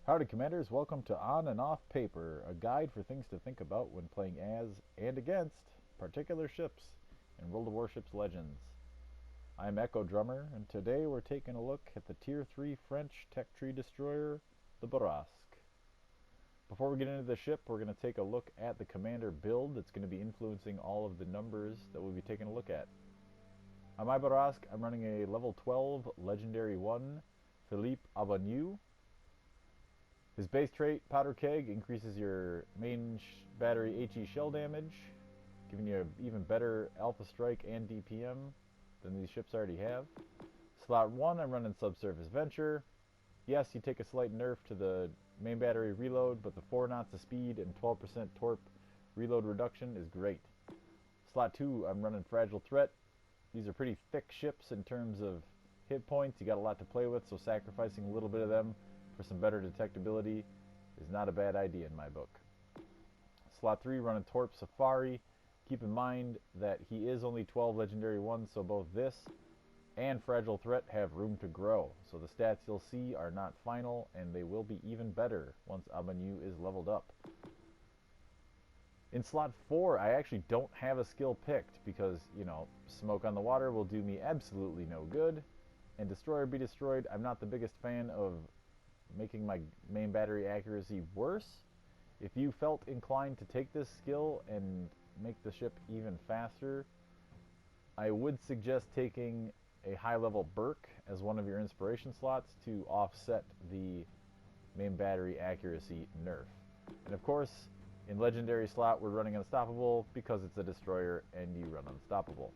Howdy Commanders, welcome to On and Off Paper, a guide for things to think about when playing as and against particular ships in World of Warships Legends. I'm Echo Drummer, and today we're taking a look at the Tier 3 French tech tree destroyer, the Bourrasque. Before we get into the ship, we're going to take a look at the commander build that's going to be influencing all of the numbers that we'll be taking a look at. On my Bourrasque, I'm running a level 12 Legendary 1 Philippe Abonneau. His base trait, Powder Keg, increases your main battery HE shell damage, giving you an even better Alpha Strike and DPM than these ships already have. Slot 1, I'm running Subsurface Venture. Yes, you take a slight nerf to the main battery reload, but the 4 knots of speed and 12% torp reload reduction is great. Slot 2, I'm running Fragile Threat. These are pretty thick ships in terms of hit points. You got a lot to play with, so sacrificing a little bit of them for some better detectability is not a bad idea in my book. Slot 3, running Torp Safari. Keep in mind that he is only 12 Legendary 1, so both this and Fragile Threat have room to grow. So the stats you'll see are not final, and they will be even better once Abonneau is leveled up. In slot 4, I actually don't have a skill picked because, Smoke on the Water will do me absolutely no good. And Destroy or Be Destroyed, I'm not the biggest fan of making my main battery accuracy worse. If you felt inclined to take this skill and make the ship even faster, I would suggest taking a high-level Burke as one of your inspiration slots to offset the main battery accuracy nerf. And of course, in Legendary slot, we're running Unstoppable because it's a destroyer and you run Unstoppable.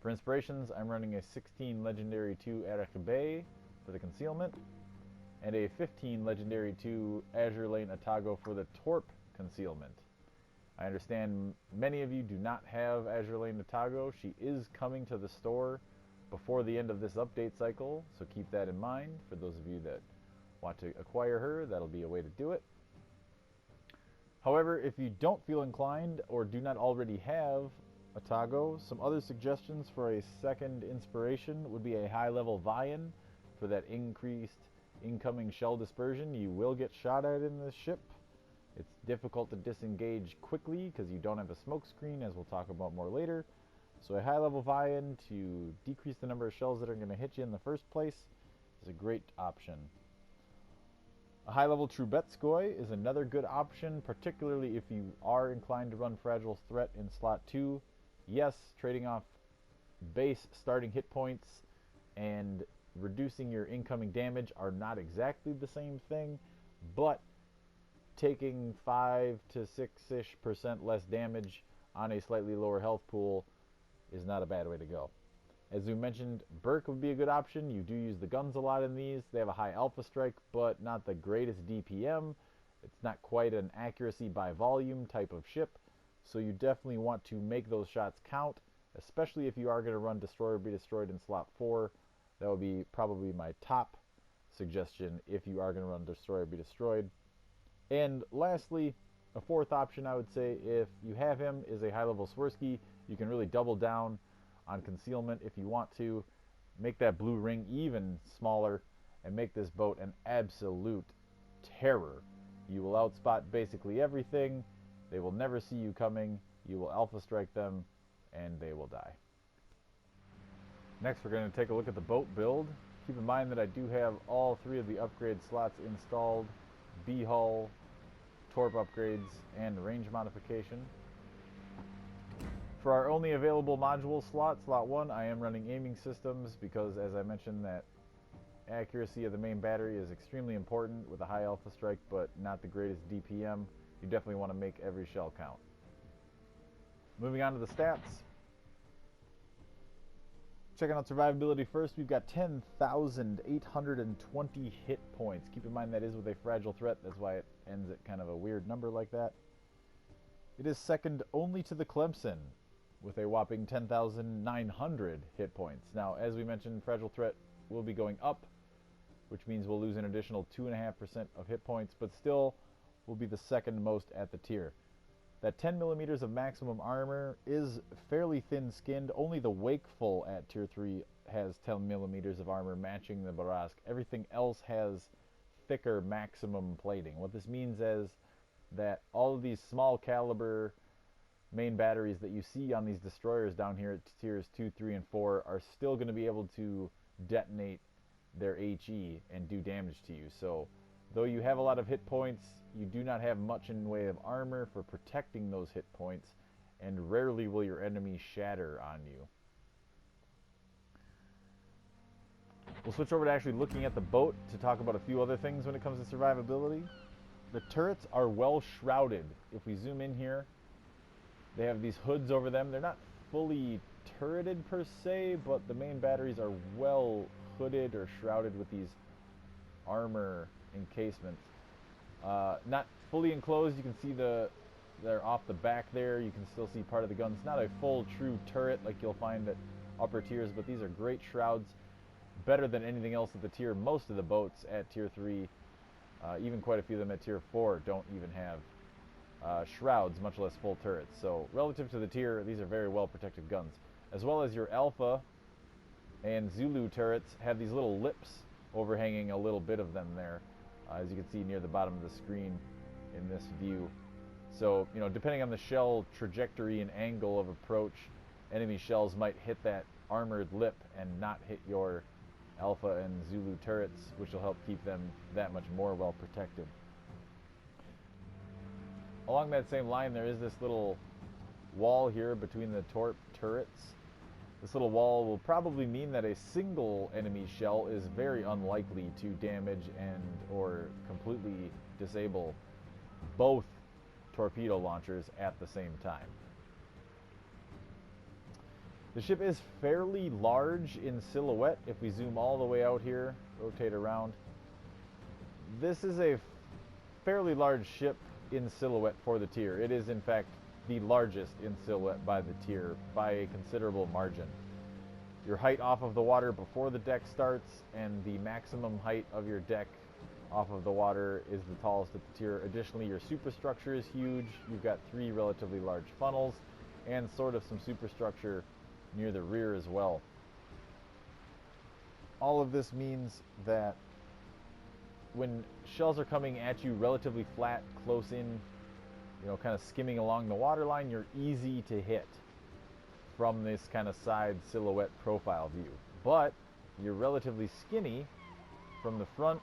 For inspirations, I'm running a 16 Legendary 2 Arabe for the concealment, and a 15 Legendary 2 Azure Lane Atago for the Torp concealment. I understand many of you do not have Azure Lane Atago. She is coming to the store before the end of this update cycle, so keep that in mind. For those of you that want to acquire her, that'll be a way to do it. However, if you don't feel inclined or do not already have Atago, some other suggestions for a second inspiration would be a high-level Vian for that increased incoming shell dispersion you will get shot at in this ship. It's difficult to disengage quickly because you don't have a smoke screen, as we'll talk about more later. So a high-level Vian to decrease the number of shells that are going to hit you in the first place is a great option. A high-level Trubetskoy is another good option, particularly if you are inclined to run Fragile Threat in slot 2. Yes, trading off base starting hit points and reducing your incoming damage are not exactly the same thing, but taking 5 to 6% less damage on a slightly lower health pool is not a bad way to go. As we mentioned, Burke would be a good option. You do use the guns a lot in these. They have a high alpha strike, but not the greatest DPM. It's not quite an accuracy by volume type of ship, so you definitely want to make those shots count, especially if you are going to run Destroy or Be Destroyed in slot 4. That would be probably my top suggestion if you are going to run Destroy or Be Destroyed. And lastly, a fourth option I would say, if you have him, is a high-level Swirsky. You can really double down on concealment if you want to. Make that blue ring even smaller and make this boat an absolute terror. You will outspot basically everything. They will never see you coming. You will alpha strike them and they will die. Next, we're going to take a look at the boat build. Keep in mind that I do have all 3 of the upgrade slots installed: B-hull, torp upgrades, and range modification. For our only available module slot, slot 1, I am running aiming systems because, as I mentioned, that accuracy of the main battery is extremely important with a high alpha strike, but not the greatest DPM. You definitely want to make every shell count. Moving on to the stats. Checking out survivability first, we've got 10,820 hit points. Keep in mind that is with a fragile threat, that's why it ends at kind of a weird number like that. It is second only to the Clemson with a whopping 10,900 hit points. Now, as we mentioned, fragile threat will be going up, which means we'll lose an additional 2.5% of hit points, but still will be the second most at the tier. That 10 millimeters of maximum armor is fairly thin-skinned. Only the Wakeful at Tier 3 has 10 millimeters of armor matching the Bourrasque. Everything else has thicker maximum plating. What this means is that all of these small caliber main batteries that you see on these destroyers down here at tiers 2, 3, and 4 are still going to be able to detonate their HE and do damage to you. So though you have a lot of hit points, you do not have much in the way of armor for protecting those hit points, and rarely will your enemy shatter on you. We'll switch over to actually looking at the boat to talk about a few other things when it comes to survivability. The turrets are well shrouded. If we zoom in here, they have these hoods over them. They're not fully turreted per se, but the main batteries are well hooded or shrouded with these armor encasements. Not fully enclosed. You can see they're off the back there. You can still see part of the guns. Not a full true turret like you'll find at upper tiers, but these are great shrouds. Better than anything else at the tier. Most of the boats at tier 3, even quite a few of them at tier 4, don't even have shrouds, much less full turrets. So relative to the tier, these are very well protected guns. As well as your Alpha and Zulu turrets have these little lips overhanging a little bit of them there, as you can see near the bottom of the screen in this view. So, you know, depending on the shell trajectory and angle of approach, enemy shells might hit that armored lip and not hit your Alpha and Zulu turrets, which will help keep them that much more well protected. Along that same line, there is this little wall here between the Torp turrets. This little wall will probably mean that a single enemy shell is very unlikely to damage and or completely disable both torpedo launchers at the same time. The ship is fairly large in silhouette. If we zoom all the way out here, rotate around, this is a fairly large ship in silhouette for the tier. It is in fact the largest in silhouette by the tier by a considerable margin. Your height off of the water before the deck starts and the maximum height of your deck off of the water is the tallest at the tier. Additionally, your superstructure is huge. You've got 3 relatively large funnels and sort of some superstructure near the rear as well. All of this means that when shells are coming at you relatively flat, close in, you know, kind of skimming along the waterline, you're easy to hit from this kind of side silhouette profile view. But you're relatively skinny from the front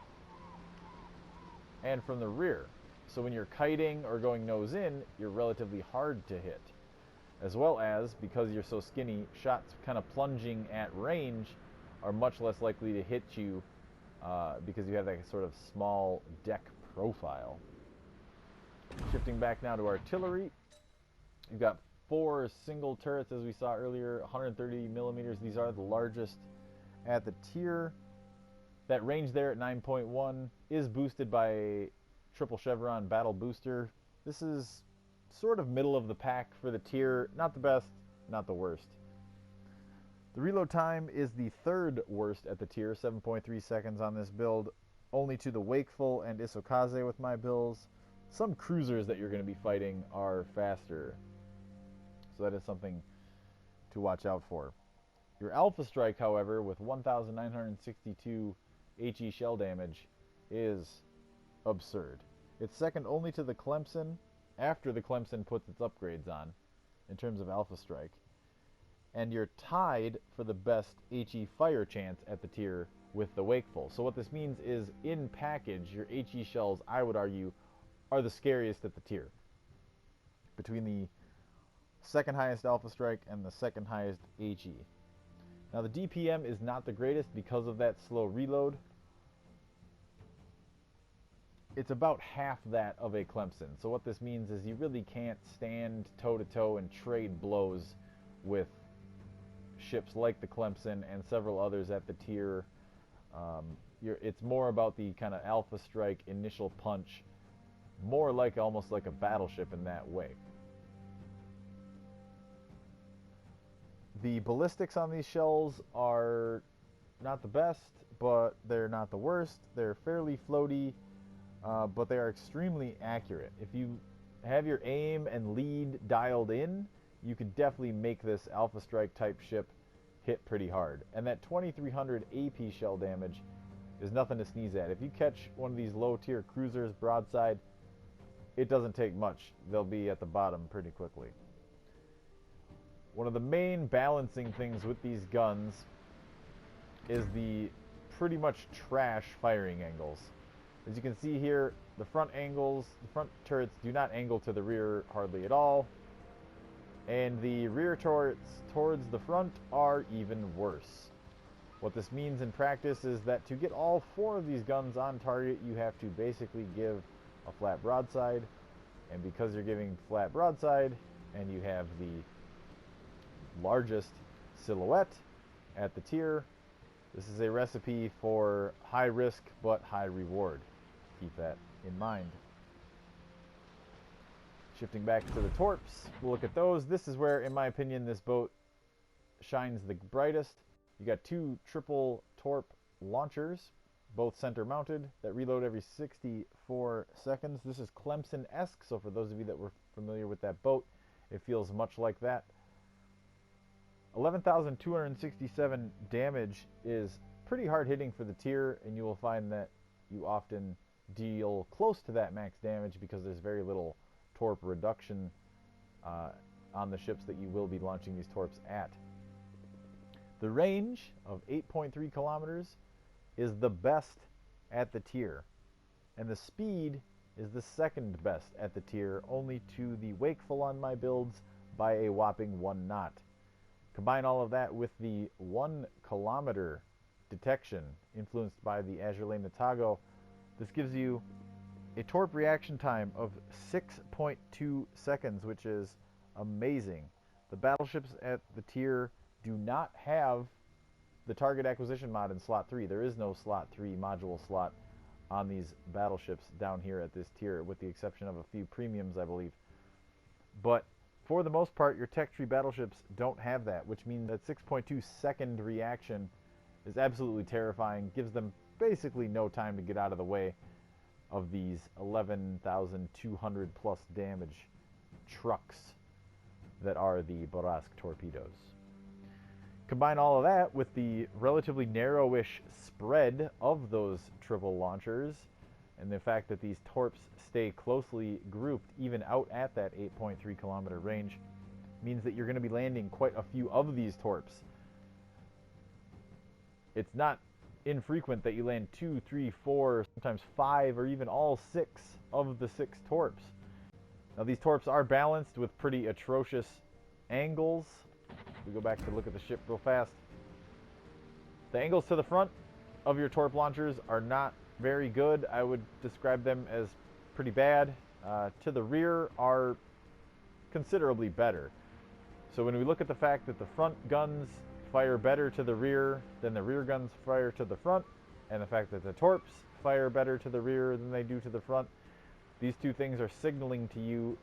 and from the rear. So when you're kiting or going nose in, you're relatively hard to hit. As well as, because you're so skinny, shots kind of plunging at range are much less likely to hit you because you have that sort of small deck profile. Shifting back now to artillery, you've got 4 single turrets as we saw earlier, 130 millimeters. These are the largest at the tier. That range there at 9.1 is boosted by a triple chevron battle booster. This is sort of middle of the pack for the tier. Not the best, not the worst. The reload time is the 3rd worst at the tier, 7.3 seconds on this build, only to the Wakeful and Isokaze with my builds. Some cruisers that you're going to be fighting are faster, so that is something to watch out for. Your Alpha Strike, however, with 1,962 HE shell damage is absurd. It's second only to the Clemson after the Clemson puts its upgrades on in terms of Alpha Strike. And you're tied for the best HE fire chance at the tier with the Wakeful. So what this means is, in package, your HE shells, I would argue, are the scariest at the tier. Between the second highest Alpha Strike and the second highest HE. Now the DPM is not the greatest because of that slow reload. It's about half that of a Clemson. So what this means is you really can't stand toe-to-toe and trade blows with ships like the Clemson and several others at the tier. It's more about the kind of Alpha Strike initial punch, more like almost like a battleship in that way. The ballistics on these shells are not the best, but they're not the worst. They're fairly floaty, but they are extremely accurate. If you have your aim and lead dialed in, you could definitely make this Alpha Strike type ship hit pretty hard. And that 2300 AP shell damage is nothing to sneeze at. If you catch one of these low-tier cruisers broadside, it doesn't take much. They'll be at the bottom pretty quickly. One of the main balancing things with these guns is the pretty much trash firing angles. As you can see here, the front turrets do not angle to the rear hardly at all, and the rear turrets towards the front are even worse. What this means in practice is that to get all 4 of these guns on target, you have to basically give a flat broadside, and because you're giving flat broadside and you have the largest silhouette at the tier, this is a recipe for high risk but high reward. Keep that in mind. Shifting back to the torps, we'll look at those. This is where, in my opinion, this boat shines the brightest. You got 2 triple torp launchers, both center mounted, that reload every 64 seconds. This is Clemson-esque, so for those of you that were familiar with that boat, it feels much like that. 11,267 damage is pretty hard hitting for the tier, and you will find that you often deal close to that max damage because there's very little torp reduction on the ships that you will be launching these torps at. The range of 8.3 kilometers is the best at the tier, and the speed is the second best at the tier, only to the Wakeful on my builds by a whopping 1 knot. Combine all of that with the 1 kilometer detection influenced by the Azurlane Natago. This gives you a torp reaction time of 6.2 seconds, which is amazing. The battleships at the tier do not have the target acquisition mod in slot 3. There is no slot 3 module slot on these battleships down here at this tier, with the exception of a few premiums, I believe. But for the most part, your tech tree battleships don't have that, which means that 6.2 second reaction is absolutely terrifying, gives them basically no time to get out of the way of these 11,200 plus damage trucks that are the Bourrasque torpedoes. Combine all of that with the relatively narrowish spread of those triple launchers and the fact that these torps stay closely grouped even out at that 8.3 kilometer range means that you're going to be landing quite a few of these torps. It's not infrequent that you land 2, 3, 4, sometimes 5, or even all 6 of the 6 torps. Now these torps are balanced with pretty atrocious angles. We go back to look at the ship real fast. The angles to the front of your torp launchers are not very good. I would describe them as pretty bad. To the rear are considerably better. So when we look at the fact that the front guns fire better to the rear than the rear guns fire to the front, and the fact that the torps fire better to the rear than they do to the front, these two things are signaling to you,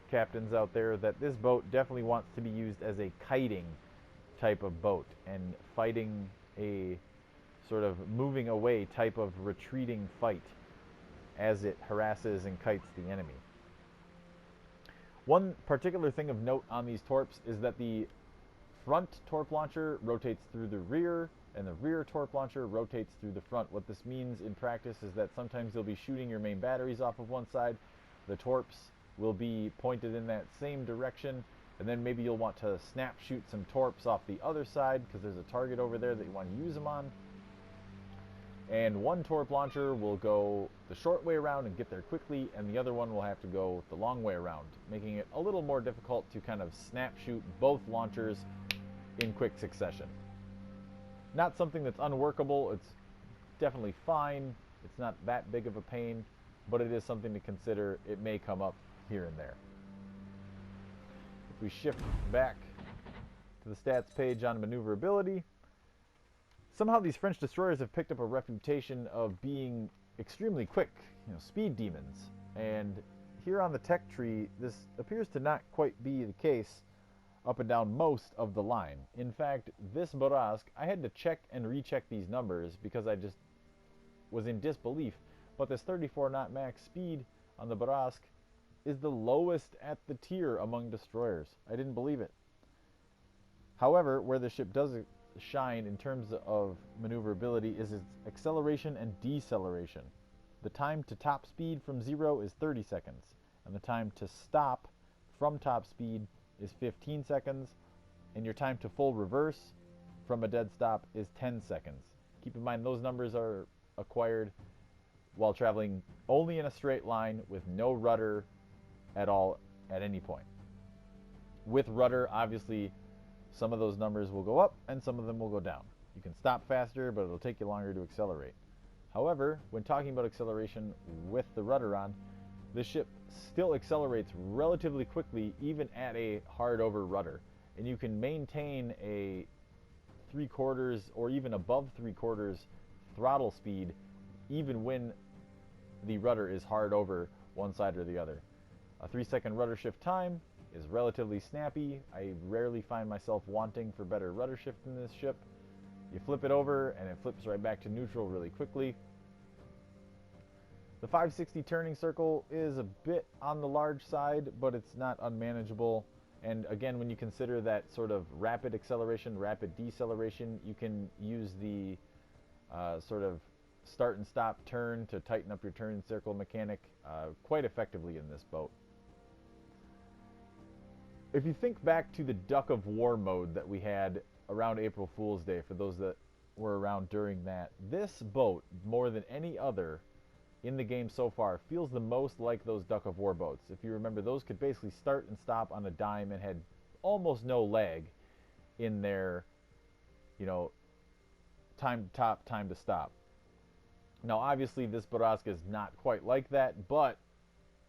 captains out there, that this boat definitely wants to be used as a kiting type of boat and fighting a sort of moving away type of retreating fight as it harasses and kites the enemy. One particular thing of note on these torps is that the front torp launcher rotates through the rear and the rear torp launcher rotates through the front. What this means in practice is that sometimes you'll be shooting your main batteries off of one side, the torps will be pointed in that same direction, and then maybe you'll want to snap shoot some torps off the other side because there's a target over there that you want to use them on. And one torp launcher will go the short way around and get there quickly, and the other one will have to go the long way around, making it a little more difficult to kind of snap shoot both launchers in quick succession. Not something that's unworkable. It's definitely fine. It's not that big of a pain, but it is something to consider. It may come up here and there. If we shift back to the stats page on maneuverability, somehow these French destroyers have picked up a reputation of being extremely quick, speed demons. And here on the tech tree, this appears to not quite be the case up and down most of the line. In fact, this Bourrasque, I had to check and recheck these numbers because I just was in disbelief. But this 34 knot max speed on the Bourrasque is the lowest at the tier among destroyers. I didn't believe it. However, where the ship does shine in terms of maneuverability is its acceleration and deceleration. The time to top speed from 0 is 30 seconds, and the time to stop from top speed is 15 seconds, and your time to full reverse from a dead stop is 10 seconds. Keep in mind those numbers are acquired while traveling only in a straight line with no rudder at all at any point. With rudder, obviously, some of those numbers will go up and some of them will go down. You can stop faster, but it'll take you longer to accelerate. However, when talking about acceleration with the rudder on, the ship still accelerates relatively quickly even at a hard over rudder. And you can maintain a 3/4 or even above 3/4 throttle speed even when the rudder is hard over one side or the other. A 3-second rudder shift time is relatively snappy. I rarely find myself wanting for better rudder shift in this ship. You flip it over and it flips right back to neutral really quickly. The 560 turning circle is a bit on the large side, but it's not unmanageable. And again, when you consider that sort of rapid acceleration, rapid deceleration, you can use the sort of start and stop turn to tighten up your turn circle mechanic quite effectively in this boat. If you think back to the Duck of War mode that we had around April Fool's Day, for those that were around during that, this boat, more than any other in the game so far, feels the most like those Duck of War boats. If you remember, those could basically start and stop on a dime and had almost no lag in their, time to top, time to stop. Now, obviously, this Bourrasque is not quite like that, but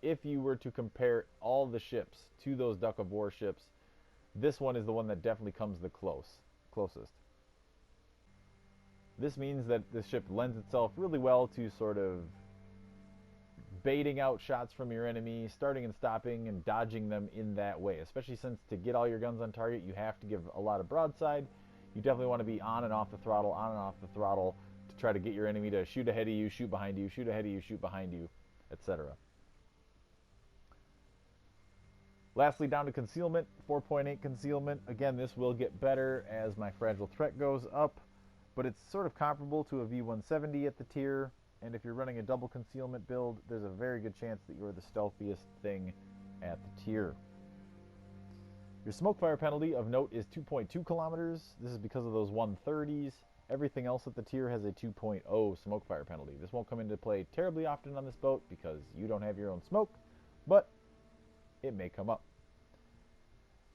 if you were to compare all the ships to those Duck of War ships, this one is the one that definitely comes the closest. This means that this ship lends itself really well to sort of baiting out shots from your enemy, starting and stopping and dodging them in that way, especially since to get all your guns on target, you have to give a lot of broadside. You definitely want to be on and off the throttle, on and off the throttle, to try to get your enemy to shoot ahead of you, shoot behind you, shoot ahead of you, shoot behind you, etc. Lastly, down to concealment, 4.8 concealment. Again, this will get better as my fragile threat goes up, but it's sort of comparable to a V170 at the tier, and if you're running a double concealment build, there's a very good chance that you're the stealthiest thing at the tier. Your smoke fire penalty of note is 2.2 kilometers. This is because of those 130s. Everything else at the tier has a 2.0 smoke fire penalty. This won't come into play terribly often on this boat because you don't have your own smoke, but it may come up.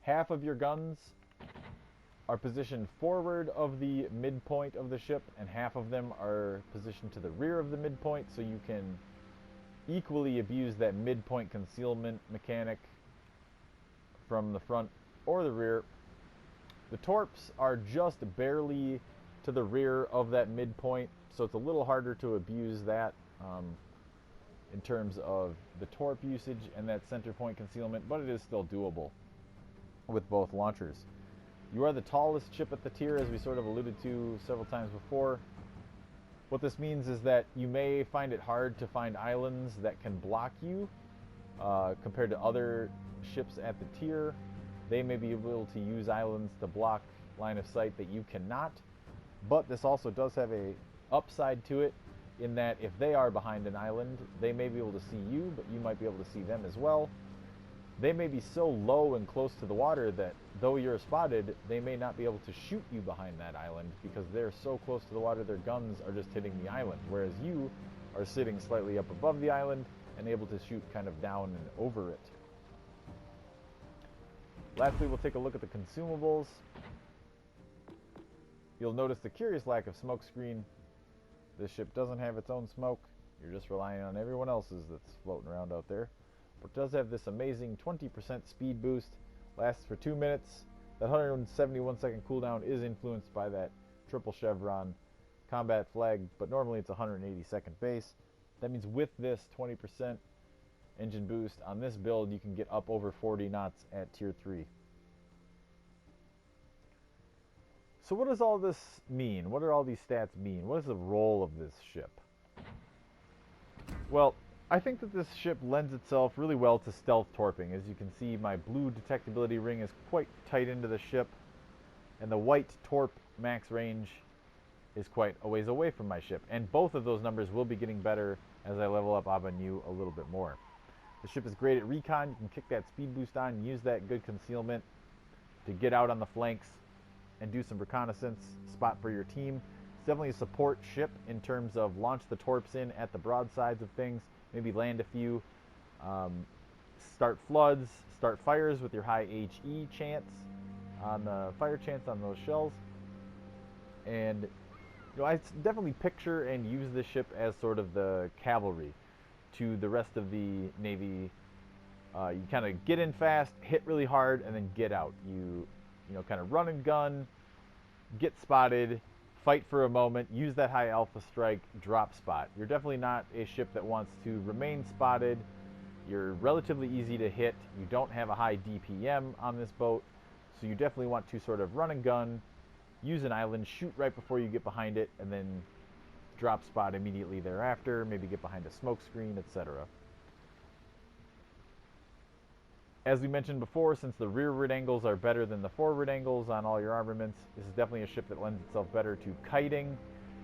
Half of your guns are positioned forward of the midpoint of the ship, and half of them are positioned to the rear of the midpoint, so you can equally abuse that midpoint concealment mechanic from the front or the rear. The torps are just barely to the rear of that midpoint, so it's a little harder to abuse that in terms of the torp usage and that center point concealment, but it is still doable with both launchers. You are the tallest ship at the tier, as we sort of alluded to several times before. What this means is that you may find it hard to find islands that can block you compared to other ships at the tier. They may be able to use islands to block line of sight that you cannot, but this also does have a upside to it in that if they are behind an island, they may be able to see you, but you might be able to see them as well. They may be so low and close to the water that though you're spotted, they may not be able to shoot you behind that island because they're so close to the water their guns are just hitting the island, whereas you are sitting slightly up above the island and able to shoot kind of down and over it. Lastly, we'll take a look at the consumables. You'll notice the curious lack of smoke screen. This ship doesn't have its own smoke. You're just relying on everyone else's that's floating around out there. But it does have this amazing 20% speed boost. Lasts for 2 minutes. That 171 second cooldown is influenced by that triple chevron combat flag, but normally it's 180 second base. That means with this 20% engine boost on this build, you can get up over 40 knots at tier 3. So what does all this mean? What do all these stats mean? What is the role of this ship? Well, I think that this ship lends itself really well to stealth torping. As you can see, my blue detectability ring is quite tight into the ship, and the white torp max range is quite a ways away from my ship. And both of those numbers will be getting better as I level up Abanu a little bit more. The ship is great at recon. You can kick that speed boost on and use that good concealment to get out on the flanks and do some reconnaissance spot for your team. It's definitely a support ship in terms of launch the torps in at the broadsides of things, maybe land a few, start floods, start fires with your high HE chance on the fire chance on those shells. And I definitely picture and use this ship as sort of the cavalry to the rest of the Navy. You kind of get in fast, hit really hard, and then get out. You kind of run and gun, get spotted, fight for a moment, use that high alpha strike, drop spot. You're definitely not a ship that wants to remain spotted. You're relatively easy to hit. You don't have a high DPM on this boat, so you definitely want to sort of run and gun, use an island, shoot right before you get behind it, and then drop spot immediately thereafter, maybe get behind a smoke screen, etc. As we mentioned before, since the rearward angles are better than the forward angles on all your armaments, this is definitely a ship that lends itself better to kiting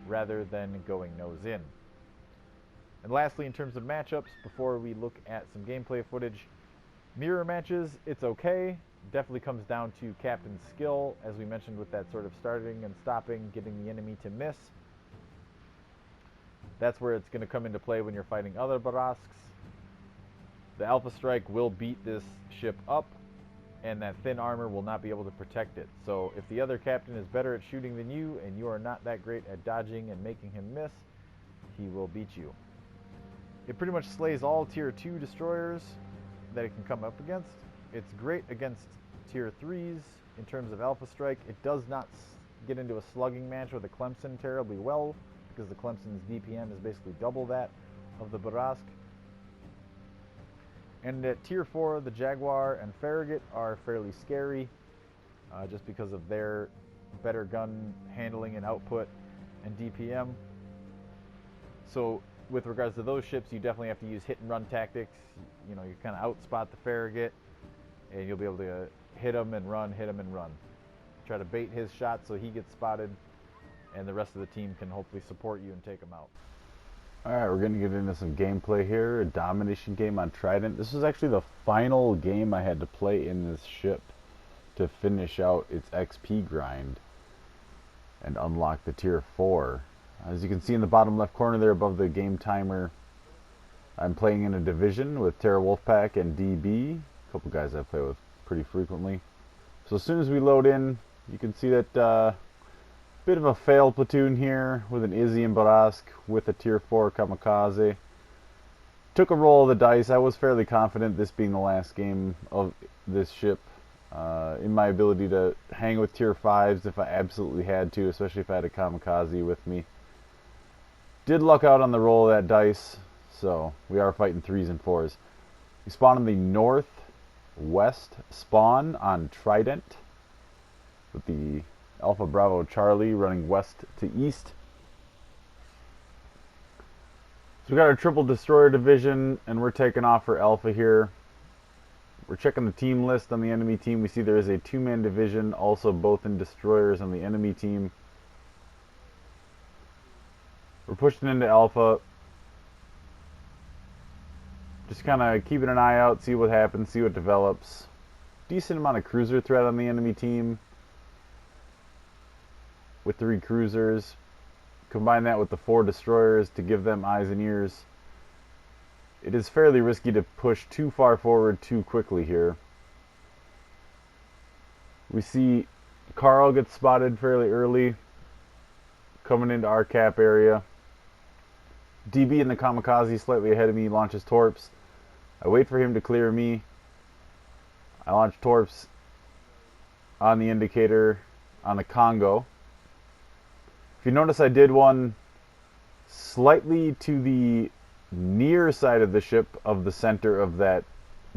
rather than going nose in. And lastly, in terms of matchups, before we look at some gameplay footage, mirror matches, it's okay. Definitely comes down to captain's skill, as we mentioned with that sort of starting and stopping, getting the enemy to miss. That's where it's going to come into play when you're fighting other Bourrasques. The Alpha Strike will beat this ship up, and that thin armor will not be able to protect it. So if the other captain is better at shooting than you, and you are not that great at dodging and making him miss, he will beat you. It pretty much slays all Tier 2 destroyers that it can come up against. It's great against Tier 3s in terms of Alpha Strike. It does not get into a slugging match with the Clemson terribly well, because the Clemson's DPM is basically double that of the Bourrasque. And at Tier 4, the Jaguar and Farragut are fairly scary, just because of their better gun handling and output and DPM. So with regards to those ships, you definitely have to use hit and run tactics. You kind of outspot the Farragut, and you'll be able to hit him and run, hit him and run. Try to bait his shot so he gets spotted, and the rest of the team can hopefully support you and take him out. Alright, we're going to get into some gameplay here. A domination game on Trident. This is actually the final game I had to play in this ship to finish out its XP grind and unlock the Tier 4. As you can see in the bottom left corner there above the game timer, I'm playing in a division with Terra Wolfpack and DB. A couple guys I play with pretty frequently. So as soon as we load in, you can see that bit of a fail platoon here with an Izzy and Bourrasque with a Tier 4 Kamikaze. Took a roll of the dice. I was fairly confident, this being the last game of this ship, in my ability to hang with Tier 5s if I absolutely had to, especially if I had a Kamikaze with me. Did luck out on the roll of that dice, so we are fighting 3s and 4s. We spawn in the northwest spawn on Trident with the Alpha Bravo Charlie running west to east. So we got our triple destroyer division, and we're taking off for Alpha here. We're checking the team list on the enemy team. We see there is a 2-man division, also both in destroyers on the enemy team. We're pushing into Alpha. Just kind of keeping an eye out, see what happens, see what develops. Decent amount of cruiser threat on the enemy team, with 3 cruisers. Combine that with the 4 destroyers to give them eyes and ears. It is fairly risky to push too far forward too quickly here. We see Carl gets spotted fairly early, coming into our cap area. DB in the Kamikaze slightly ahead of me launches torps. I wait for him to clear me. I launch torps on the indicator on the Congo. If you notice, I did one slightly to the near side of the ship of the center of that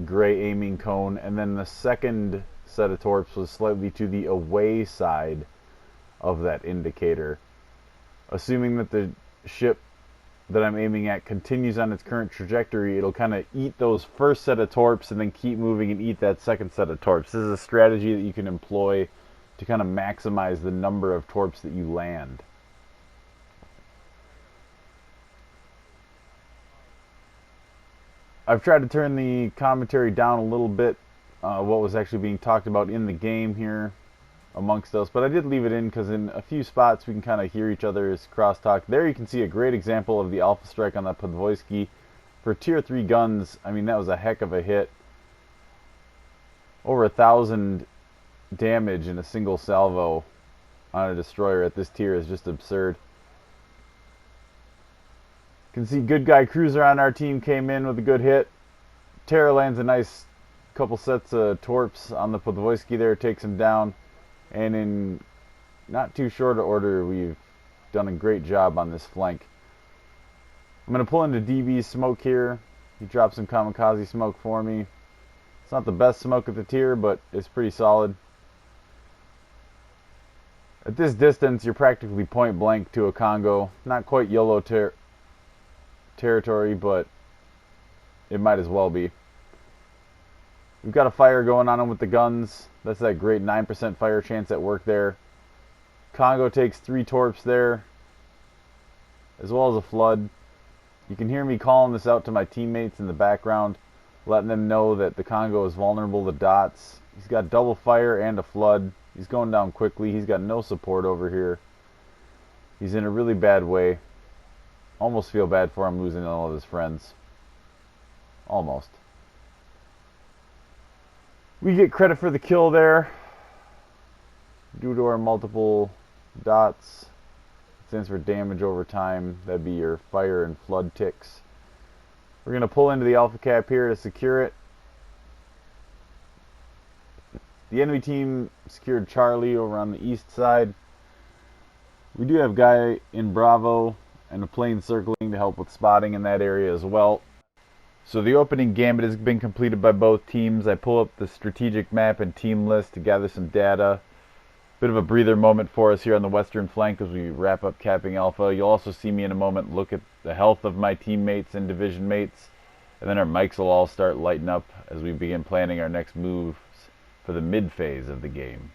gray aiming cone, and then the second set of torps was slightly to the away side of that indicator. Assuming that the ship that I'm aiming at continues on its current trajectory, it'll kind of eat those first set of torps and then keep moving and eat that second set of torps. This is a strategy that you can employ to kind of maximize the number of torps that you land. I've tried to turn the commentary down a little bit, what was actually being talked about in the game here amongst us, but I did leave it in because in a few spots we can kind of hear each other's crosstalk. There you can see a great example of the Alpha Strike on that Podvoisky. For tier 3 guns, I mean, that was a heck of a hit. Over 1,000 damage in a single salvo on a destroyer at this tier is just absurd. You can see good guy cruiser on our team came in with a good hit. Terra lands a nice couple sets of torps on the Podvoisky there, takes him down. And in not too short order, we've done a great job on this flank. I'm going to pull into DB's smoke here. He dropped some kamikaze smoke for me. It's not the best smoke of the tier, but it's pretty solid. At this distance, you're practically point blank to a Congo. Not quite YOLO territory, but it might as well be. We've got a fire going on him with the guns. That's that great 9% fire chance at work there. Congo takes 3 torps there, as well as a flood. You can hear me calling this out to my teammates in the background, letting them know that the Congo is vulnerable to dots. He's got double fire and a flood. He's going down quickly. He's got no support over here. He's in a really bad way. Almost feel bad for him losing all of his friends. Almost. We get credit for the kill there due to our multiple dots. It stands for damage over time. That'd be your fire and flood ticks. We're going to pull into the Alpha Cap here to secure it. The enemy team secured Charlie over on the east side. We do have a guy in Bravo and a plane circling to help with spotting in that area as well. So the opening gambit has been completed by both teams. I pull up the strategic map and team list to gather some data. Bit of a breather moment for us here on the western flank as we wrap up capping Alpha. You'll also see me in a moment look at the health of my teammates and division mates. And then our mics will all start lighting up as we begin planning our next moves for the mid phase of the game.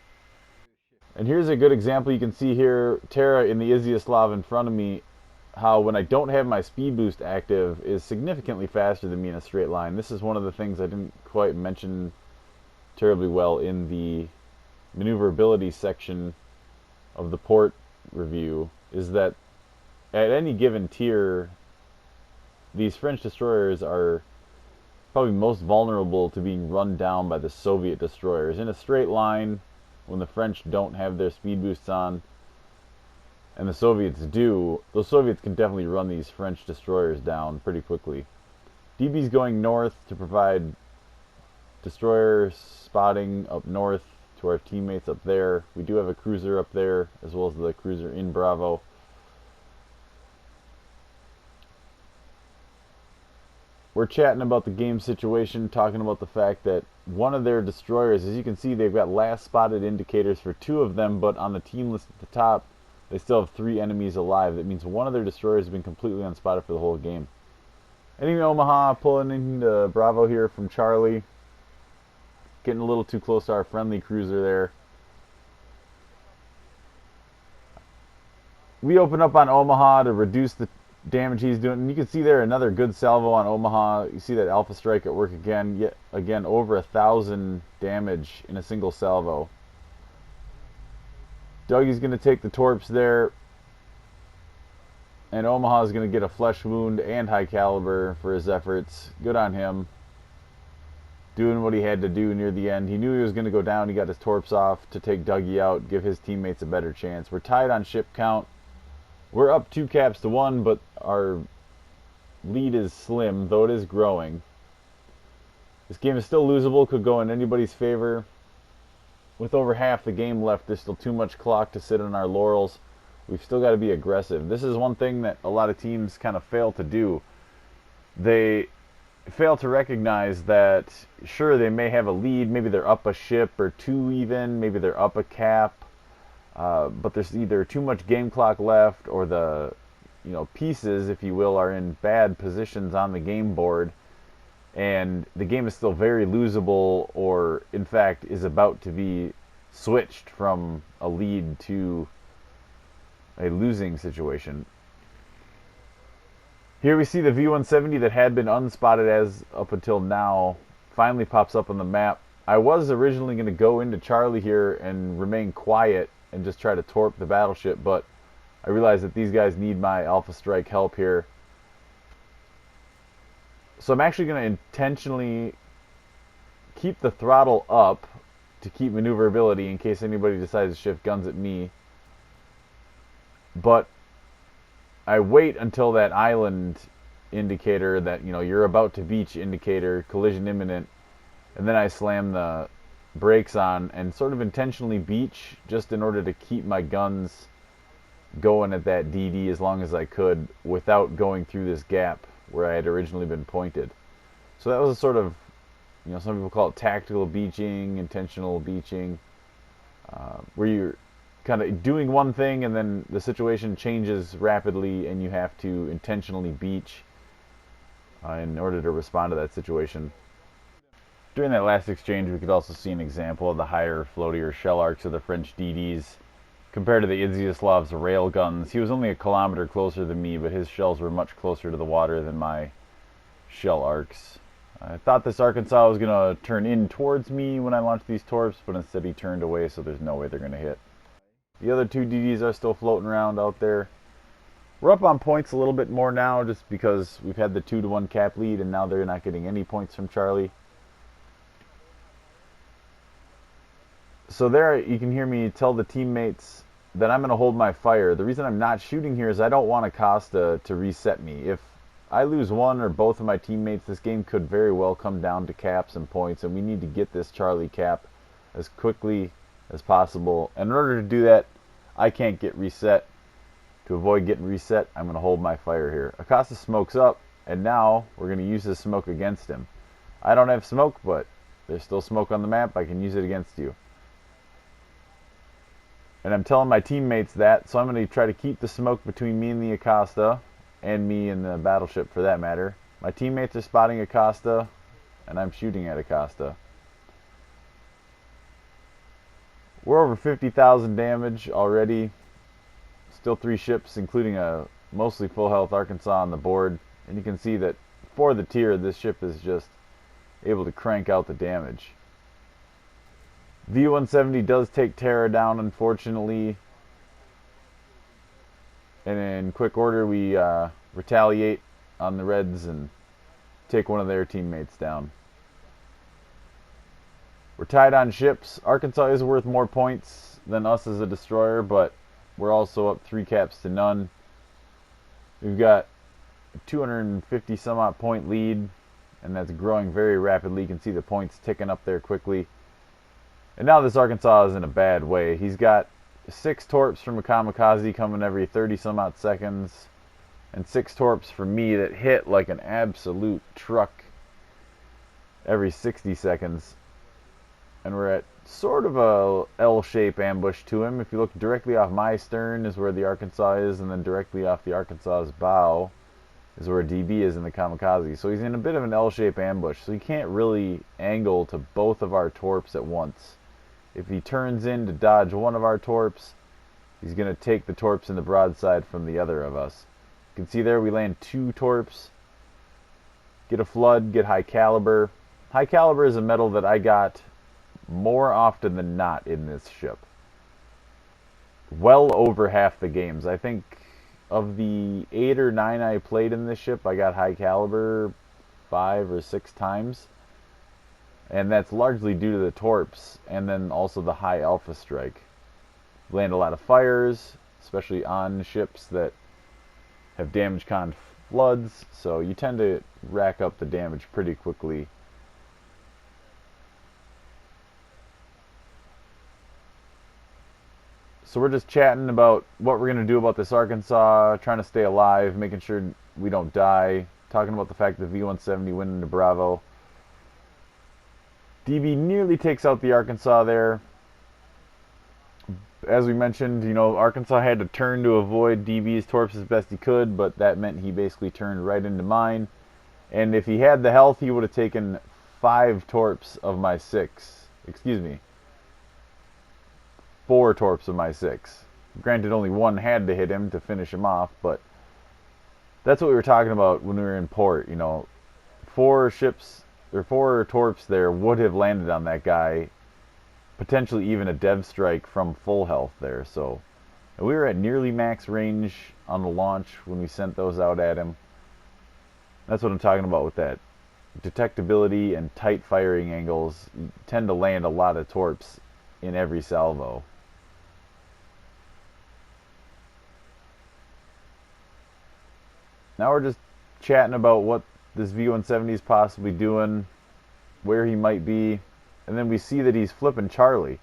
And here's a good example. You can see here Terra in the Izyaslav in front of me, how when I don't have my speed boost active is significantly faster than me in a straight line. This is one of the things I didn't quite mention terribly well in the maneuverability section of the port review, is that at any given tier, these French destroyers are probably most vulnerable to being run down by the Soviet destroyers. In a straight line, when the French don't have their speed boosts on, and the Soviets do, those Soviets can definitely run these French destroyers down pretty quickly. DB's going north to provide destroyer spotting up north to our teammates up there. We do have a cruiser up there, as well as the cruiser in Bravo. We're chatting about the game situation, talking about the fact that one of their destroyers, as you can see, they've got last spotted indicators for 2 of them, but on the team list at the top, they still have 3 enemies alive. That means one of their destroyers has been completely unspotted for the whole game. Enemy Omaha pulling into Bravo here from Charlie. Getting a little too close to our friendly cruiser there. We open up on Omaha to reduce the damage he's doing. And you can see there another good salvo on Omaha. You see that Alpha Strike at work again. Yet again, over 1,000 damage in a single salvo. Dougie's going to take the torps there, and Omaha's going to get a flesh wound and high caliber for his efforts. Good on him. Doing what he had to do near the end. He knew he was going to go down. He got his torps off to take Dougie out, give his teammates a better chance. We're tied on ship count. We're up 2 caps to 1, but our lead is slim, though it is growing. This game is still losable, could go in anybody's favor. With over half the game left, there's still too much clock to sit on our laurels. We've still got to be aggressive. This is one thing that a lot of teams kind of fail to do. They fail to recognize that, sure, they may have a lead, maybe they're up a ship or 2 even, maybe they're up a cap, but there's either too much game clock left, or the pieces, if you will, are in bad positions on the game board, and the game is still very losable, or in fact is about to be switched from a lead to a losing situation. Here we see the V-170 that had been unspotted as up until now finally pops up on the map. I was originally going to go into Charlie here and remain quiet and just try to torp the battleship, but I realized that these guys need my Alpha Strike help here. So I'm actually going to intentionally keep the throttle up to keep maneuverability in case anybody decides to shift guns at me. But I wait until that island indicator, that, you know, you're about to beach indicator, collision imminent, and then I slam the brakes on and sort of intentionally beach just in order to keep my guns going at that DD as long as I could without going through this gap where I had originally been pointed. So that was a sort of, you know, some people call it tactical beaching, intentional beaching, where you're kind of doing one thing and then the situation changes rapidly and you have to intentionally beach in order to respond to that situation. During that last exchange, we could also see an example of the higher floatier shell arcs of the French DDs compared to the Iziaslav's rail guns. He was only a kilometer closer than me, but his shells were much closer to the water than my shell arcs. I thought this Arkansas was going to turn in towards me when I launched these torps, but instead he turned away, so there's no way they're going to hit. The other two DDs are still floating around out there. We're up on points a little bit more now just because we've had the 2-to-1 cap lead and now they're not getting any points from Charlie. So there you can hear me tell the teammates that I'm going to hold my fire. The reason I'm not shooting here is I don't want Acosta to reset me. If I lose one or both of my teammates, this game could very well come down to caps and points, and we need to get this Charlie cap as quickly as possible. And in order to do that, I can't get reset. To avoid getting reset, I'm going to hold my fire here. Acosta smokes up, and now we're going to use this smoke against him. I don't have smoke, but there's still smoke on the map. I can use it against you. And I'm telling my teammates that, so I'm going to try to keep the smoke between me and the Acosta, and me and the battleship for that matter. My teammates are spotting Acosta, and I'm shooting at Acosta. We're over 50,000 damage already. Still 3 ships, including a mostly full health Arkansas on the board. And you can see that for the tier, this ship is just able to crank out the damage. V-170 does take Terra down, unfortunately. And in quick order, we retaliate on the Reds and take one of their teammates down. We're tied on ships. Arkansas is worth more points than us as a destroyer, but we're also up 3 caps to none. We've got a 250 some odd point lead, and that's growing very rapidly. You can see the points ticking up there quickly. And now this Arkansas is in a bad way. He's got 6 torps from a kamikaze coming every 30 some odd seconds, and 6 torps from me that hit like an absolute truck every 60 seconds. And we're at sort of a L-shape ambush to him. If you look directly off my stern is where the Arkansas is, and then directly off the Arkansas's bow is where DB is in the kamikaze. So he's in a bit of an L-shape ambush, so he can't really angle to both of our torps at once. If he turns in to dodge one of our torps, he's going to take the torps in the broadside from the other of us. You can see there we land 2 torps, get a flood, get high caliber. High caliber is a medal that I got more often than not in this ship. Well over half the games. I think of the 8 or 9 I played in this ship, I got high caliber 5 or 6 times. And that's largely due to the torps and then also the high alpha strike. Land a lot of fires, especially on ships that have damage con floods, so you tend to rack up the damage pretty quickly. So we're just chatting about what we're going to do about this Arkansas, trying to stay alive, making sure we don't die, talking about the fact that V-170 went into Bravo. DB nearly takes out the Arkansas there. As we mentioned, you know, Arkansas had to turn to avoid DB's torps as best he could, but that meant he basically turned right into mine. And if he had the health, he would have taken 5 torps of my 6. Excuse me. 4 torps of my 6. Granted, only one had to hit him to finish him off, but that's what we were talking about when we were in port. You know, 4 ships or 4 torps there would have landed on that guy, potentially even a dev strike from full health there. So we were at nearly max range on the launch when we sent those out at him. That's what I'm talking about with that detectability and tight firing angles. You tend to land a lot of torps in every salvo. Now we're just chatting about what this V-170 is possibly doing, where he might be, and then we see that he's flipping Charlie.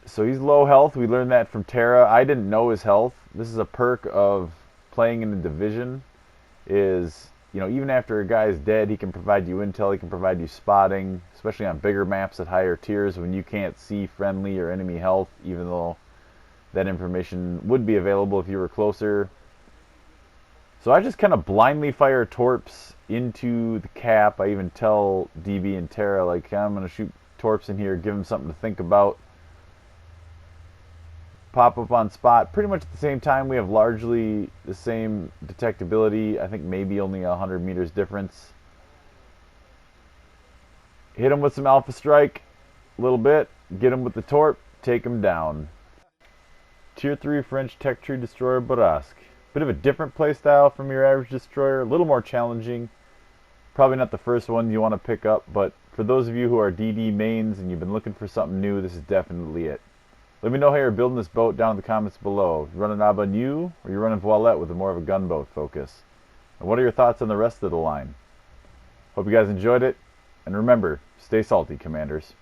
So he's low health. We learned that from Terra. I didn't know his health. This is a perk of playing in the division, is, you know, even after a guy is dead, he can provide you intel, he can provide you spotting, especially on bigger maps at higher tiers when you can't see friendly or enemy health, even though that information would be available if you were closer. So I just kind of blindly fire torps into the cap. I even tell DB and Terra, like, I'm going to shoot torps in here, give them something to think about. Pop up on spot pretty much at the same time. We have largely the same detectability. I think maybe only 100 meters difference. Hit him with some alpha strike a little bit, get him with the torp, take him down. Tier 3 French tech tree destroyer Bourrasque. Bit of a different playstyle from your average destroyer, a little more challenging. Probably not the first one you want to pick up, but for those of you who are DD mains and you've been looking for something new, this is definitely it. Let me know how you're building this boat down in the comments below. You running Abanu, or you running Voilette with more of a gunboat focus? And what are your thoughts on the rest of the line? Hope you guys enjoyed it, and remember, stay salty, Commanders.